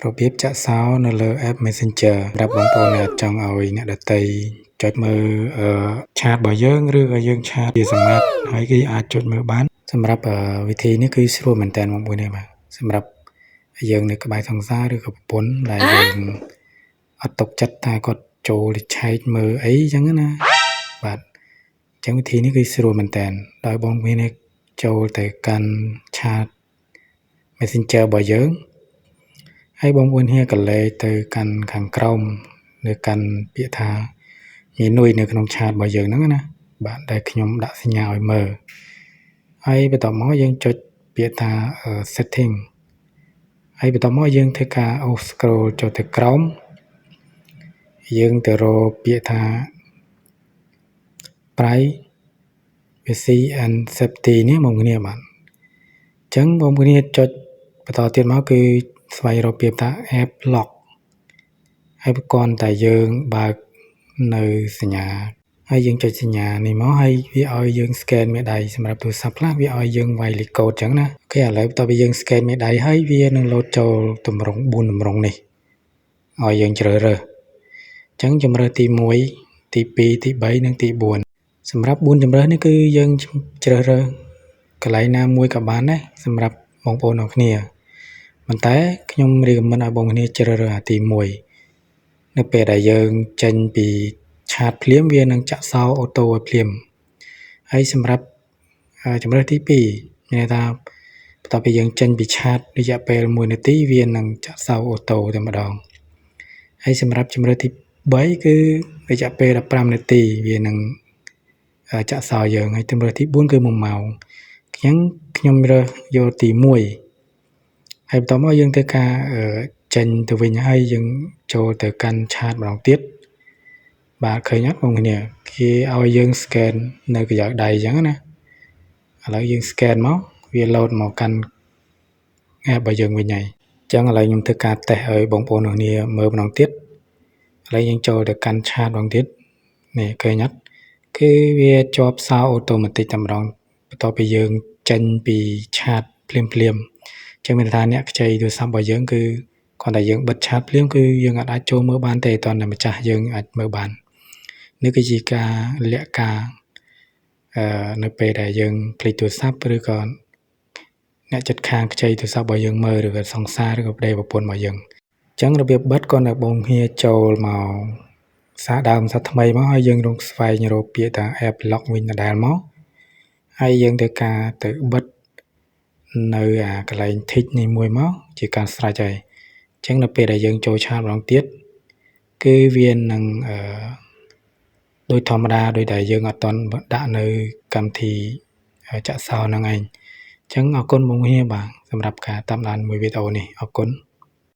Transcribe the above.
របៀបចាក់សោនៅលើ app Messenger សម្រាប់បងប្អូនដែលចង់ឲ្យអ្នកដទៃចុចមើលឆាតរបស់យើងឬក៏យើងឆាតជាសម្ងាត់ហើយគេអាចចុចមើលបានសម្រាប់វិធីនេះគឺស្រួលមែនតើបងប្អូននេះបាទសម្រាប់យើងនៅក្បែរសង្សារឬក៏ប្រពន្ធដែលយើងអត់ទុកចិត្តថាគាត់ចូលឆែកមើលអីចឹងណាបាទអញ្ចឹងវិធីនេះគឺស្រួលមែនតើដោយបងប្អូននេះចូលទៅកាន់ឆាត Messenger របស់យើងហើយបងប្អូនហ៊ាកលេសទៅកាន់ខាងក្រោមនៅកាន់ពាក្យថាមេនុយនៅក្នុងឆាតរបស់យើងហ្នឹងណាបាទដែលខ្ញុំដាក់សញ្ញាឲ្យមើលហើយបន្ទាប់មកយើងចុចពាក្យថា setting ហើយបន្ទាប់មកយើងធ្វើការ scroll ចុះទៅក្រោមយើងទៅរកពាក្យថា privacy and safety នេះមកគ្នាបាទអញ្ចឹងបងប្អូនចុចបន្តទៀតមកគឺស្វែងរកពាក្យថា app lock ហើយប្រព័ន្ធតែយើងបើកនៅសញ្ញាហើយយើងចុចសញ្ញានេះមកហើយវាឲ្យយើង scan មេដៃសម្រាប់ទូរស័ព្ទខ្លះវាឲ្យយើងវាយលេខកូដអញ្ចឹងណាអូខេឥឡូវបន្ទាប់ពីយើង scan មេដៃហើយវានឹងលោតចូលតម្រង4តម្រងនេះឲ្យយើងជ្រើសរើសអញ្ចឹងជម្រើសទី1ទី2ទី3និងទី4សម្រាប់4ជម្រើសនេះគឺយើងជ្រើសរើសកន្លែងណាមួយក៏បានដែរសម្រាប់បងប្អូនទាំងគ្នាប៉ុន្តែខ្ញុំrecommendឲ្យបងប្អូនជ្រើសរើសអាទី1នៅពេលដែលយើងចេញពីឆាតភ្លាមវានឹងចាក់សោអូតូឲ្យភ្លាមហើយសម្រាប់ជម្រើសទី2មានន័យថាបន្ទាប់ពីយើងចេញពីឆាតរយៈពេល1នាទីវានឹងចាក់សោអូតូតែម្ដងហើយសម្រាប់ជម្រើសទី3គឺរយៈពេល15នាទីវានឹងចាក់សោយើងហើយជម្រើសទី4គឺ1ម៉ោងអញ្ចឹងខ្ញុំរើសយកទី1ហើយបន្ទាប់មកយើងធ្វើការចេញទៅវិញហើយយើងចូលទៅកាន់ឆាតម្ដងទៀតបាទឃើញអត់បងប្អូនគេឲ្យយើង scan នៅកញ្ចក់ដៃអញ្ចឹងណាឥឡូវយើង scan មកវាលោតមកកាន់ app របស់យើងវិញហើយអញ្ចឹងឥឡូវខ្ញុំធ្វើការតេស្តឲ្យបងប្អូនគ្នាមើលម្ដងទៀតឥឡូវយើងចូលទៅកាន់ឆាតម្ដងទៀតនេះឃើញអត់គឺវាជាប់សោអូតូម៉ាទិកតែម្ដងបន្ទាប់ពីយើងចេញពីឆាតភ្លាមអញ្ចឹងមានន័យថាអ្នកខ្ចីទូរស័ព្ទរបស់យើងគឺគ្រាន់តែយើងបិទឆាតភ្លាមគឺយើងអាចចូលមើលបានទេតើម្ចាស់យើងអាចមើលបាននេះគឺជាការលាក់ការនៅពេលដែលយើងភ្លេចទូរស័ព្ទឬក៏អ្នកចិត្តខាងខ្ចីទូរស័ព្ទរបស់យើងមើលឬក៏សង្សារឬក៏ប្តីប្រពន្ធរបស់យើងអញ្ចឹងរបៀបបិទក៏នៅបងហ៊ាចូលមកសារដើមសារថ្មីមកហើយយើងរកស្វែងរកពាក្យថា app lock វិញដដែលមកហើយយើងធ្វើការទៅបិទនៅកន្លែង tick នេះមួយមកជាការស្រេចហើយអញ្ចឹងនៅពេលដែលយើងចូលឆាតម្ដងទៀតគឺវានឹងដោយធម្មតាដោយដែលយើងអត់តន់ដាក់នៅកម្មវិធីចាក់សោហ្នឹងឯងអញ្ចឹងអរគុណបងប្អូនបាទសម្រាប់ការតាមដានមួយវីដេអូនេះអរគុណ